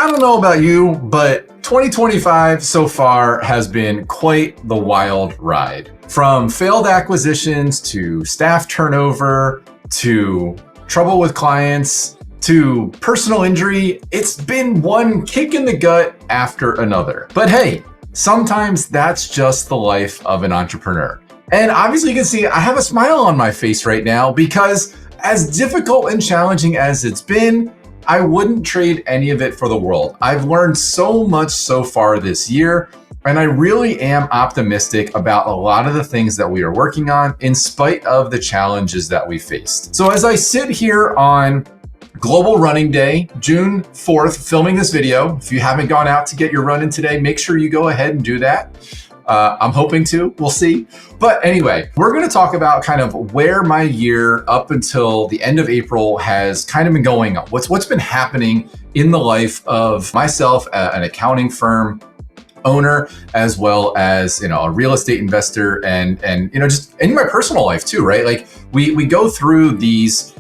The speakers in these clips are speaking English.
I don't know about you, but 2025 so far has been quite the wild ride. From failed acquisitions to staff turnover to trouble with clients to personal injury, it's been one kick in the gut after another. But hey, sometimes that's just the life of an entrepreneur. And obviously you can see I have a smile on my face right now because as difficult and challenging as it's been, I wouldn't trade any of it for the world. I've learned so much so far this year, and I really am optimistic about a lot of the things that we are working on in spite of the challenges that we faced. So as I sit here on Global Running Day, June 4th, filming this video, if you haven't gone out to get your run in today, make sure you go ahead and do that. I'm hoping to, we'll see. But anyway, we're gonna talk about kind of where my year up until the end of April has kind of been going on. What's been happening in the life of myself, an accounting firm owner, as well as, a real estate investor and just in my personal life too, right? Like we go through these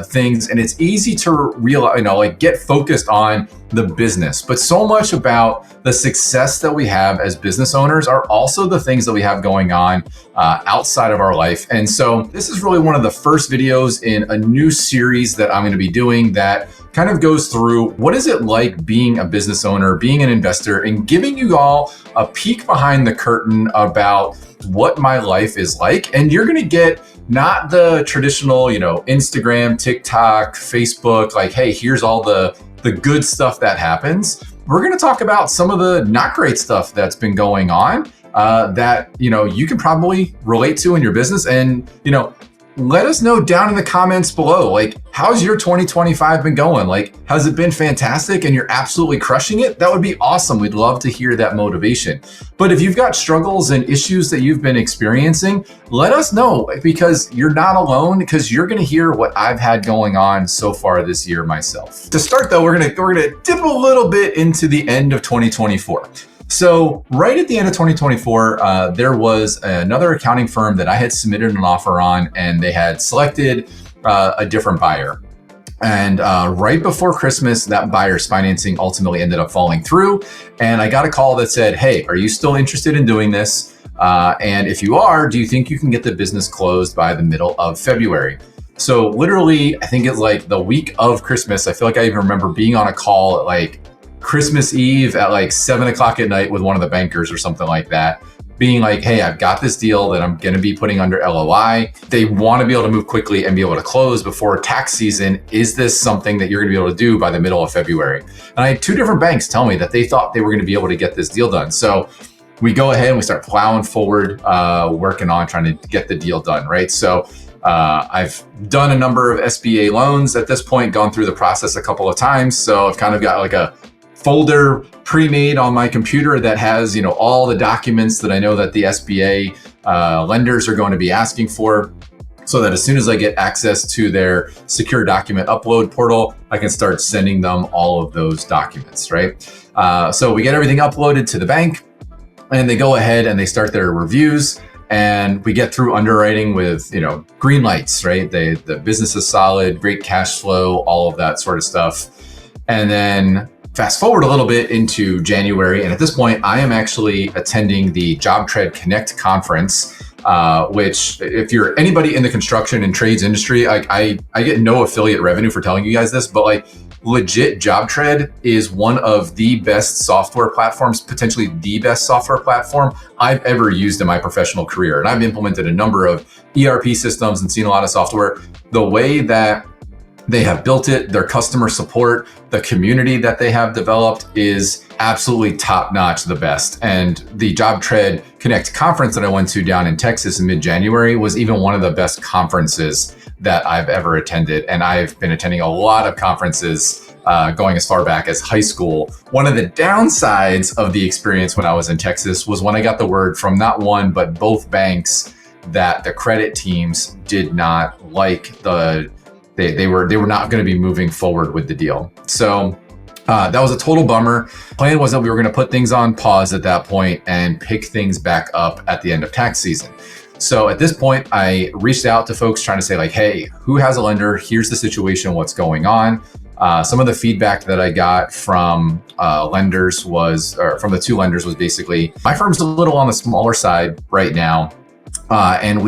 things and it's easy to realize, get focused on the business, but so much about the success that we have as business owners are also the things that we have going on outside of our life. And so this is really one of the first videos in a new series that I'm going to be doing that kind of goes through what is it like being a business owner, being an investor, and giving you all a peek behind the curtain about what my life is like. And you're going to get not the traditional, Instagram, TikTok, Facebook, like, hey, here's all the good stuff that happens. We're going to talk about some of the not great stuff that's been going on that, you can probably relate to in your business. And, let us know down in the comments below, like, how's your 2025 been going? Like, has it been fantastic and you're absolutely crushing it? That would be awesome. We'd love to hear that motivation. But if you've got struggles and issues that you've been experiencing, let us know because you're not alone, because you're going to hear what I've had going on so far this year myself. To start though, we're going to dip a little bit into the end of 2024. So right at the end of 2024, there was another accounting firm that I had submitted an offer on, and they had selected a different buyer. And right before Christmas, that buyer's financing ultimately ended up falling through. And I got a call that said, hey, are you still interested in doing this? And if you are, do you think you can get the business closed by the middle of February? So literally, I think it's like the week of Christmas. I feel like I even remember being on a call at like Christmas Eve at like 7 o'clock at night with one of the bankers or something like that, being like, hey, I've got this deal that I'm going to be putting under LOI. They want to be able to move quickly and be able to close before tax season. Is this something that you're going to be able to do by the middle of February? And I had two different banks tell me that they thought they were going to be able to get this deal done. So we go ahead and we start plowing forward, working on trying to get the deal done, right? So I've done a number of SBA loans at this point, gone through the process a couple of times. So I've kind of got like a folder pre-made on my computer that has, all the documents that I know that the SBA lenders are going to be asking for, so that as soon as I get access to their secure document upload portal, I can start sending them all of those documents, right? So we get everything uploaded to the bank, and they go ahead and they start their reviews, and we get through underwriting with, green lights, right? The business is solid, great cash flow, all of that sort of stuff. And then fast forward a little bit into January, and at this point, I am actually attending the JobTread Connect conference, which, if you're anybody in the construction and trades industry, I get no affiliate revenue for telling you guys this, but like legit, JobTread is one of the best software platforms, potentially the best software platform I've ever used in my professional career. And I've implemented a number of ERP systems and seen a lot of software. The way that they have built it, their customer support, the community that they have developed is absolutely top-notch, the best. And the JobTread Connect conference that I went to down in Texas in mid-January was even one of the best conferences that I've ever attended. And I've been attending a lot of conferences going as far back as high school. One of the downsides of the experience when I was in Texas was when I got the word from not one, but both banks that the credit teams did not like they were not going to be moving forward with the deal. So that was a total bummer. Plan was that we were going to put things on pause at that point and pick things back up at the end of tax season. So at this point, I reached out to folks trying to say like, hey, who has a lender? Here's the situation, what's going on. Some of the feedback that I got from lenders or from the two lenders was basically, my firm's a little on the smaller side right now. And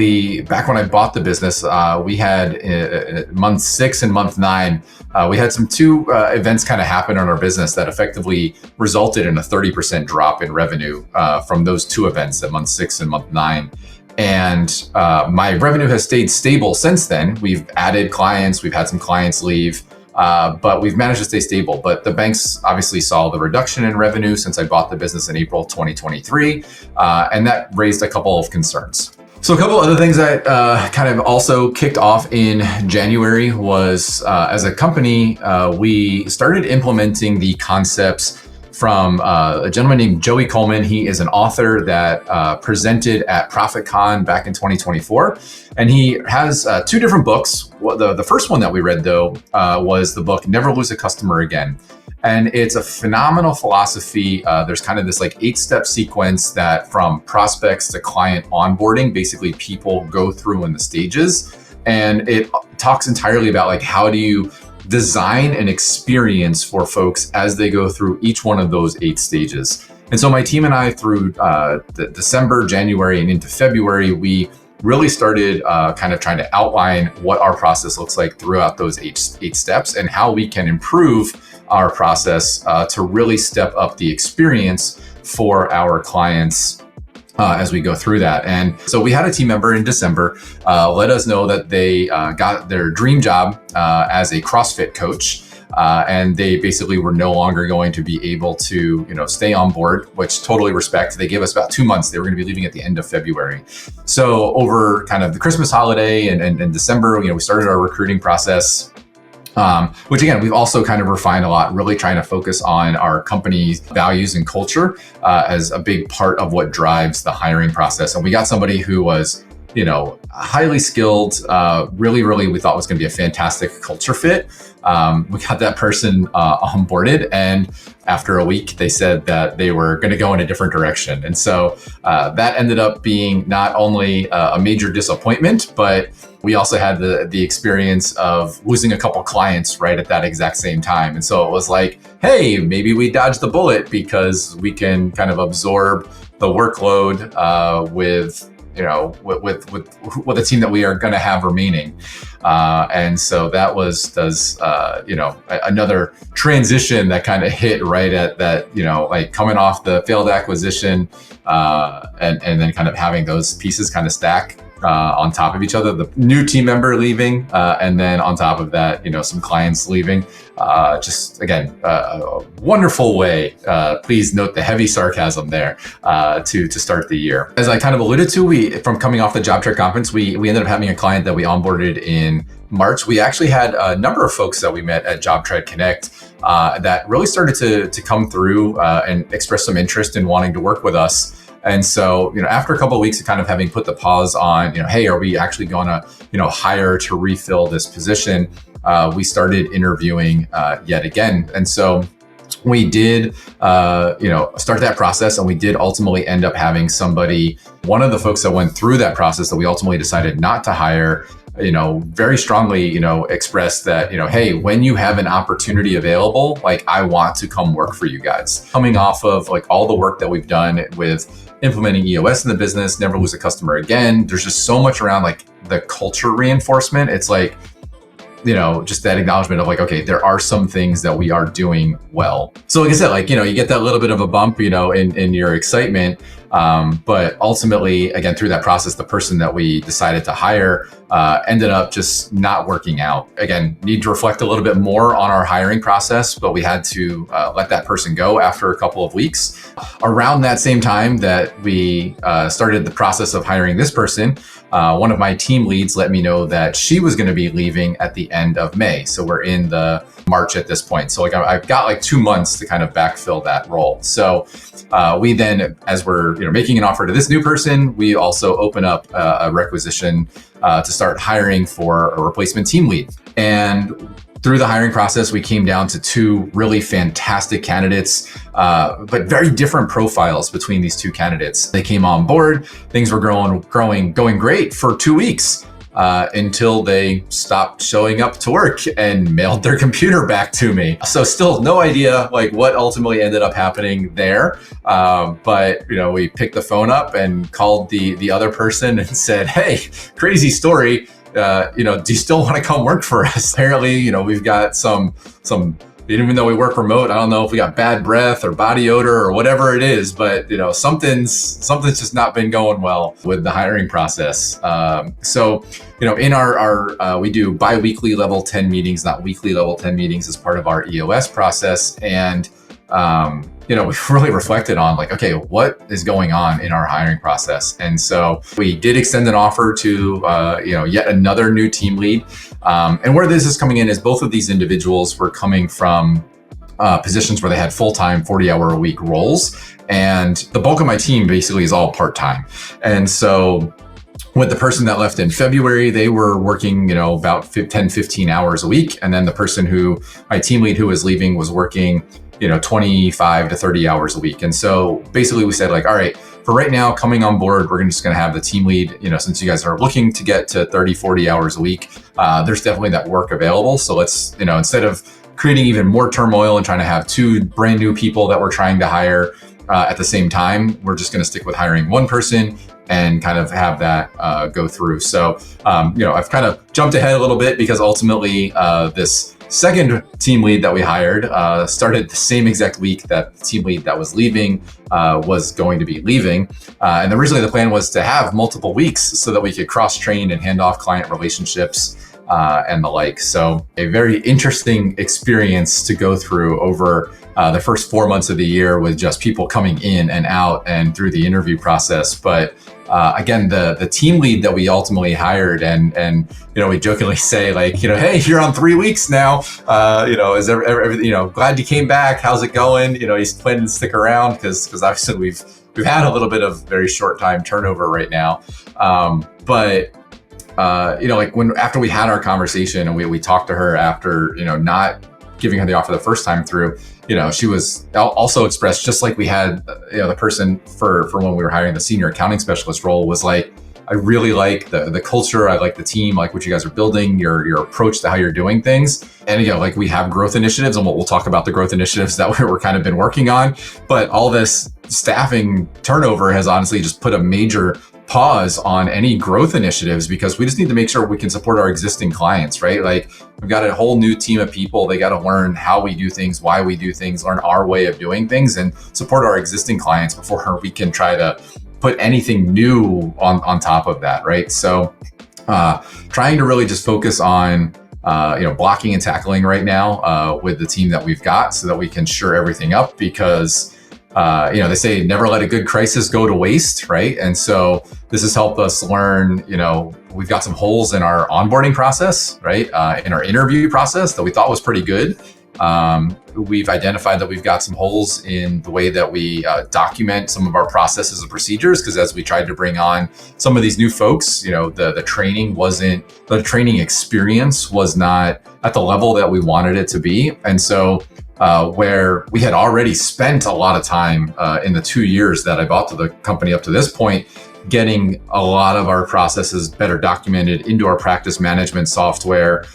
back when I bought the business, we had month 6 and month 9, we had two events kind of happen in our business that effectively resulted in a 30% drop in revenue from those two events at month 6 and month 9. And my revenue has stayed stable since then. We've added clients, we've had some clients leave, but we've managed to stay stable. But the banks obviously saw the reduction in revenue since I bought the business in April 2023, and that raised a couple of concerns. So a couple other things that kind of also kicked off in January was, as a company, we started implementing the concepts from a gentleman named Joey Coleman. He is an author that presented at ProfitCon back in 2024. And he has 2 different books. The first one that we read, though, was the book Never Lose a Customer Again. And it's a phenomenal philosophy. There's kind of this 8-step sequence that from prospects to client onboarding, basically people go through in the stages. And it talks entirely about how do you design an experience for folks as they go through each one of those 8 stages. And so my team and I, through December, January, and into February, we really started kind of trying to outline what our process looks like throughout those 8 steps and how we can improve our process to really step up the experience for our clients as we go through that. And so we had a team member in December let us know that they got their dream job as a CrossFit coach. And they basically were no longer going to be able to, stay on board, which totally respect. They gave us about 2 months. They were going to be leaving at the end of February. So over kind of the Christmas holiday and December, we started our recruiting process. Which again, we've also kind of refined a lot, really trying to focus on our company's values and culture as a big part of what drives the hiring process. And we got somebody who was, highly skilled, really, we thought was going to be a fantastic culture fit. We got that person onboarded, and after a week, they said that they were going to go in a different direction. And so that ended up being not only a major disappointment, but we also had the experience of losing a couple clients right at that exact same time. And so it was like, hey, maybe we dodged the bullet because we can kind of absorb the workload with the team that we are going to have remaining. And so that was another transition that kind of hit right at that, coming off the failed acquisition and then kind of having those pieces kind of stack on top of each other, the new team member leaving, and then on top of that, some clients leaving. Just again, a wonderful way. Please note the heavy sarcasm there to start the year. As I kind of alluded to, from coming off the JobTread conference, we ended up having a client that we onboarded in March. We actually had a number of folks that we met at JobTread Connect that really started to come through and express some interest in wanting to work with us. And so, after a couple of weeks of kind of having put the pause on, hey, are we actually going to, hire to refill this position? We started interviewing yet again. And so we did, start that process, and we did ultimately end up having somebody, one of the folks that went through that process that we ultimately decided not to hire, very strongly, expressed that, hey, when you have an opportunity available, I want to come work for you guys. Coming off of all the work that we've done with implementing EOS in the business, Never Lose a Customer Again, there's just so much around the culture reinforcement. It's just that acknowledgement of okay, there are some things that we are doing well. So like I said, you get that little bit of a bump, in your excitement. But ultimately, again, through that process, the person that we decided to hire ended up just not working out. Again, need to reflect a little bit more on our hiring process, but we had to let that person go after a couple of weeks. Around that same time that we started the process of hiring this person, one of my team leads let me know that she was going to be leaving at the end of May. So we're in the March at this point. So I've got 2 months to kind of backfill that role. So we then, as we're making an offer to this new person, we also open up a requisition to start hiring for a replacement team lead. And through the hiring process, we came down to 2 really fantastic candidates, but very different profiles between these 2 candidates. They came on board, things were going great for 2 weeks. until they stopped showing up to work and mailed their computer back to me. So still no idea like what ultimately ended up happening there. But we picked the phone up and called the other person and said, "Hey, crazy story. Do you still want to come work for us?" Apparently, we've got some, even though we work remote, I don't know if we got bad breath or body odor or whatever it is, but something's just not been going well with the hiring process. So in our we do bi-weekly level 10 meetings, not weekly level 10 meetings as part of our EOS process. And we've really reflected on okay, what is going on in our hiring process? And so we did extend an offer to, yet another new team lead. And where this is coming in is both of these individuals were coming from positions where they had full-time 40-hour-a-week roles. And the bulk of my team basically is all part-time. And so with the person that left in February, they were working, about 10, 15 hours a week. And then the person my team lead who was leaving was working 25 to 30 hours a week. And so basically we said all right, for right now, coming on board, we're just going to have the team lead, since you guys are looking to get to 30, 40 hours a week, there's definitely that work available. So let's, instead of creating even more turmoil and trying to have two brand new people that we're trying to hire at the same time, we're just going to stick with hiring one person and kind of have that go through. So, I've kind of jumped ahead a little bit because ultimately this second team lead that we hired started the same exact week that the team lead that was leaving was going to be leaving. And originally the plan was to have multiple weeks so that we could cross-train and hand off client relationships and the like. So a very interesting experience to go through over the first 4 months of the year with just people coming in and out and through the interview process. But again, the team lead that we ultimately hired, and we jokingly say hey, you're on 3 weeks now. Is everything, glad you came back. How's it going? He's planning to stick around because obviously we've had a little bit of very short time turnover right now. But after we had our conversation and we talked to her after, not giving her the offer the first time through, she was also expressed, just like we had, the person for when we were hiring the senior accounting specialist role, was I really like the culture. I like the team, like what you guys are building, your approach to how you're doing things. And we have growth initiatives, and we'll talk about the growth initiatives that we're kind of been working on. But all this staffing turnover has honestly just put a major pause on any growth initiatives, because we just need to make sure we can support our existing clients, right? We've got a whole new team of people. They got to learn how we do things, why we do things, learn our way of doing things, and support our existing clients before we can try to put anything new on top of that, right? So trying to really just focus on blocking and tackling right now with the team that we've got, so that we can shore everything up, because they say never let a good crisis go to waste, right? And so this has helped us learn, we've got some holes in our onboarding process, right? In our interview process that we thought was pretty good. We've identified that we've got some holes in the way that we document some of our processes and procedures, because as we tried to bring on some of these new folks, the training experience was not at the level that we wanted it to be. And so where we had already spent a lot of time in the 2 years that I bought the company up to this point, getting a lot of our processes better documented into our practice management software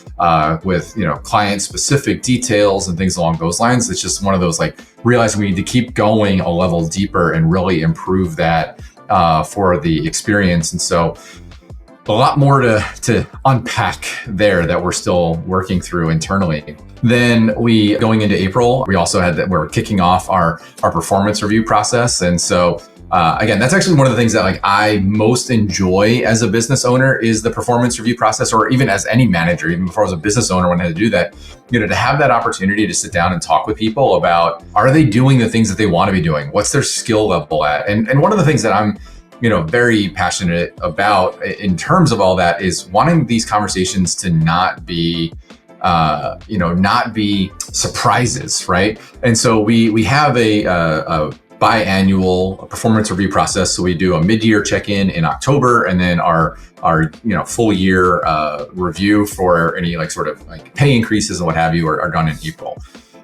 with client specific details and things along those lines. It's just one of those realizing we need to keep going a level deeper and really improve that for the experience. And so a lot more to unpack there that we're still working through internally. Then going into April, we also had we're kicking off our performance review process. And so again, that's actually one of the things that I most enjoy as a business owner is the performance review process, or even as any manager, even before I was a business owner when I had to do that, to have that opportunity to sit down and talk with people about, are they doing the things that they want to be doing? What's their skill level at? And one of the things that I'm very passionate about in terms of all that is wanting these conversations to not be surprises, right? And so we have a biannual performance review process. So we do a mid-year check-in in October, and then our full year review for any sort of pay increases and what have you are done in April.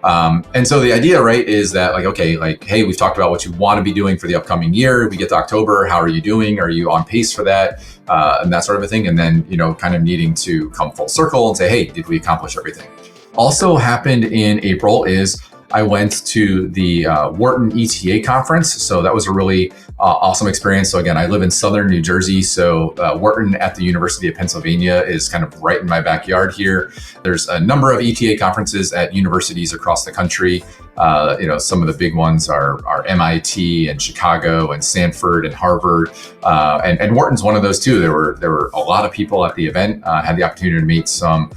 And so the idea, right, is that like, okay, like, hey, we've talked about what you want to be doing for the upcoming year. We get to October. How are you doing? Are you on pace for that? And that sort of a thing. And then, kind of needing to come full circle and say, hey, did we accomplish everything? Also happened in April is I went to the Wharton ETA conference. So that was a really awesome experience. So again, I live in Southern New Jersey. So Wharton at the University of Pennsylvania is kind of right in my backyard here. There's a number of ETA conferences at universities across the country. Some of the big ones are MIT and Chicago and Stanford and Harvard. And Wharton's one of those too. There were a lot of people at the event, had the opportunity to meet some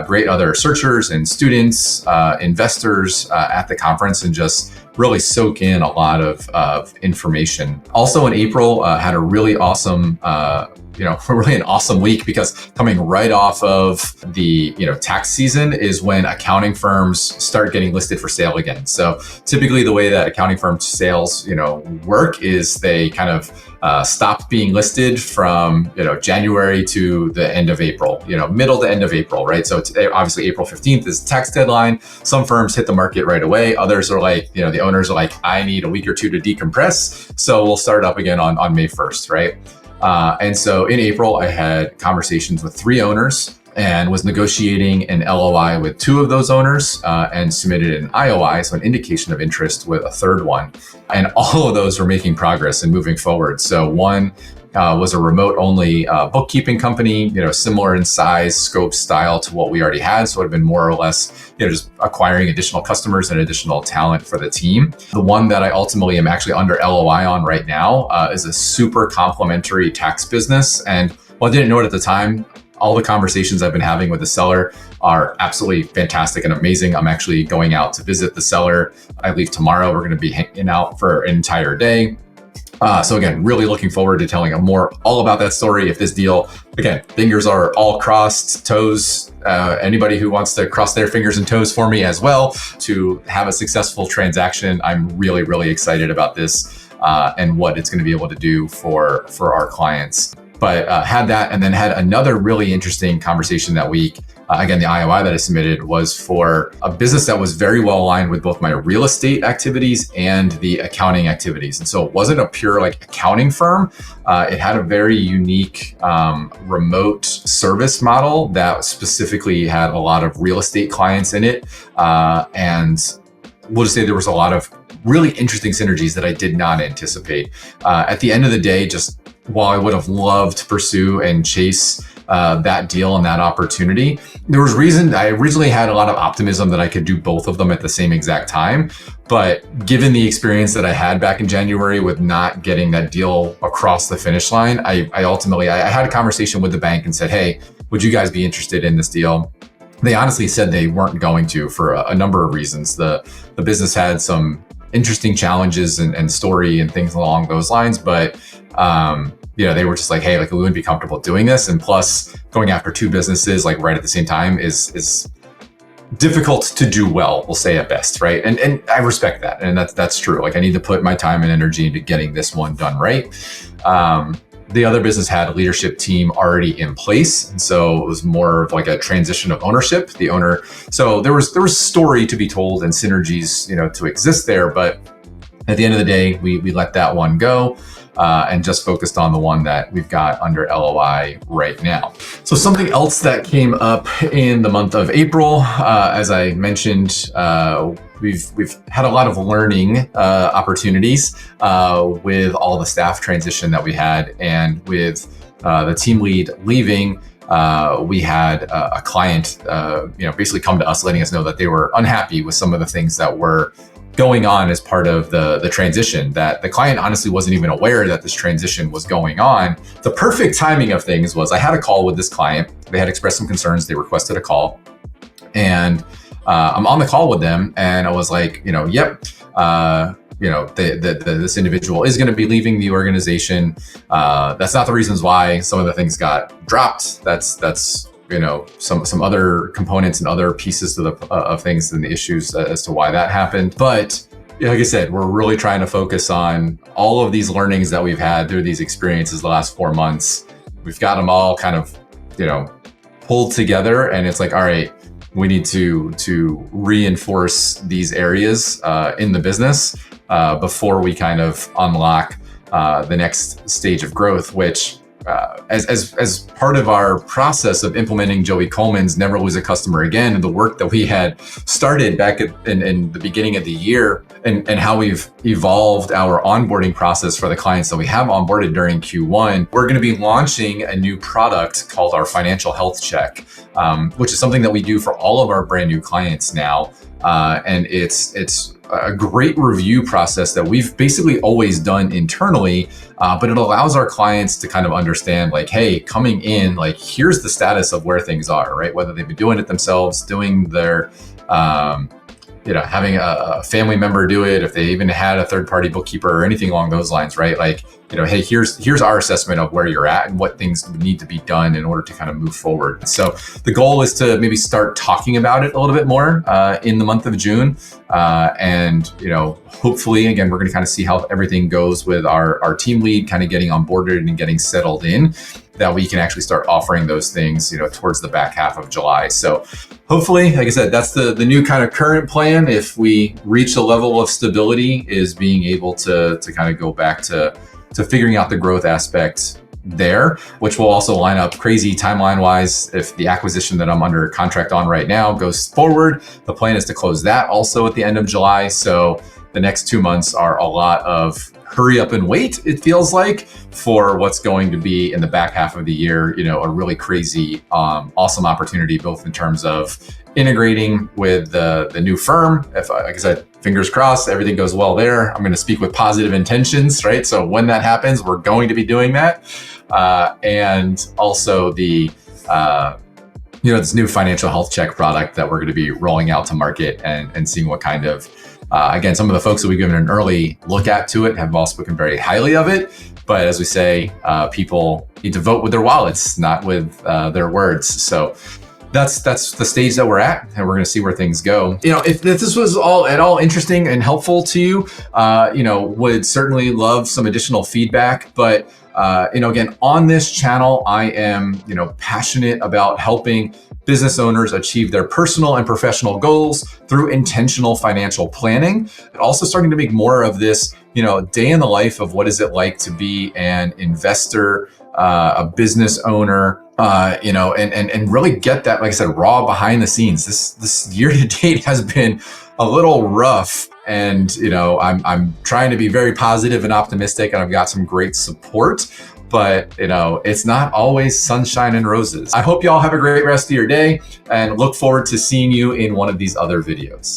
great other researchers and students, investors at the conference, and just really soak in a lot of information. Also in April, had a really awesome, really an awesome week, because coming right off of the, tax season is when accounting firms start getting listed for sale again. So typically the way that accounting firm sales, work is they kind of stop being listed from, January to the end of April, middle to end of April, right? So today, obviously April 15th is the tax deadline. Some firms hit the market right away. Others are like, the owners are like, I need a week or two to decompress. So we'll start up again on May 1st, right? And so in April, I had conversations with 3 owners and was negotiating an LOI with 2 of those owners, and submitted an IOI, so an indication of interest, with a 3rd one. And all of those were making progress and moving forward. So one was a remote-only bookkeeping company, similar in size, scope, style to what we already had. So it would have been more or less, just acquiring additional customers and additional talent for the team. The one that I ultimately am actually under LOI on right now is a super complementary tax business. And while I didn't know it at the time, all the conversations I've been having with the seller are absolutely fantastic and amazing. I'm actually going out to visit the seller. I leave tomorrow. We're going to be hanging out for an entire day. So again, really looking forward to telling all about that story. If this deal, again, fingers are all crossed, toes, anybody who wants to cross their fingers and toes for me as well to have a successful transaction. I'm really, really excited about this and what it's going to be able to do for our clients. But had that, and then had another really interesting conversation that week. Again, the IOI that I submitted was for a business that was very well aligned with both my real estate activities and the accounting activities. And so it wasn't a pure accounting firm. It had a very unique remote service model that specifically had a lot of real estate clients in it. And we'll just say there was a lot of really interesting synergies that I did not anticipate. At the end of the day, just while I would have loved to pursue and chase that deal and that opportunity, there was reason. I originally had a lot of optimism that I could do both of them at the same exact time. But given the experience that I had back in January with not getting that deal across the finish line, I ultimately had a conversation with the bank and said, hey, would you guys be interested in this deal? They honestly said they weren't going to, for a number of reasons. The business had some interesting challenges and story and things along those lines, but they were just like, hey, we wouldn't be comfortable doing this. And plus, going after 2 businesses right at the same time is difficult to do well, we'll say at best, right? And I respect that, and that's true. I need to put my time and energy into getting this one done right. The other business had a leadership team already in place, and so it was more of a transition of ownership. The owner, so there was story to be told and synergies, to exist there. But at the end of the day, we let that one go. And just focused on the one that we've got under LOI right now. So something else that came up in the month of April, as I mentioned, we've had a lot of learning opportunities with all the staff transition that we had, and with the team lead leaving. We had a client, basically come to us, letting us know that they were unhappy with some of the things that were going on as part of the transition, that the client honestly wasn't even aware that this transition was going on. The perfect timing of things was I had a call with this client. They had expressed some concerns. They requested a call, and I'm on the call with them, and I was like, yep, this individual is going to be leaving the organization. That's not the reasons why some of the things got dropped. That's some other components and other pieces of things and the issues as to why that happened. But like I said, we're really trying to focus on all of these learnings that we've had through these experiences the last 4 months. We've got them all kind of, pulled together, and it's all right, we need to reinforce these areas in the business before we kind of unlock the next stage of growth, which as part of our process of implementing Joey Coleman's Never Lose a Customer Again, and the work that we had started back in the beginning of the year, and how we've evolved our onboarding process for the clients that we have onboarded during Q1, we're going to be launching a new product called our Financial Health Check, which is something that we do for all of our brand new clients now. And it's a great review process that we've basically always done internally, but it allows our clients to kind of understand, like, hey, coming in, like, here's the status of where things are, right? Whether they've been doing it themselves, doing their, having a family member do it, if they even had a third-party bookkeeper or anything along those lines, right? Like, hey, here's our assessment of where you're at and what things need to be done in order to kind of move forward. So the goal is to maybe start talking about it a little bit more in the month of June. And hopefully, again, we're going to kind of see how everything goes with our team lead kind of getting onboarded and getting settled in, that we can actually start offering those things, towards the back half of July. So hopefully, like I said, that's the new kind of current plan. If we reach a level of stability, is being able to kind of go back to figuring out the growth aspect there, which will also line up crazy timeline wise. If the acquisition that I'm under contract on right now goes forward, the plan is to close that also at the end of July. So the next 2 months are a lot of hurry up and wait, it feels like, for what's going to be in the back half of the year, a really crazy, awesome opportunity, both in terms of integrating with the new firm. If, like I said, fingers crossed, everything goes well there. I'm going to speak with positive intentions, right? So when that happens, we're going to be doing that. And also the, this new financial health check product that we're going to be rolling out to market, and seeing what kind of, again, some of the folks that we've given an early look at to it have all spoken very highly of it. But as we say, people need to vote with their wallets, not with their words. So that's the stage that we're at, and we're going to see where things go. If this was at all interesting and helpful to you, would certainly love some additional feedback. But again, on this channel, I am passionate about helping business owners achieve their personal and professional goals through intentional financial planning, and also starting to make more of this, day in the life of what is it like to be an investor, a business owner, and really get that, like I said, raw behind the scenes. This year to date has been a little rough, and I'm trying to be very positive and optimistic, and I've got some great support. But it's not always sunshine and roses. I hope you all have a great rest of your day, and look forward to seeing you in one of these other videos.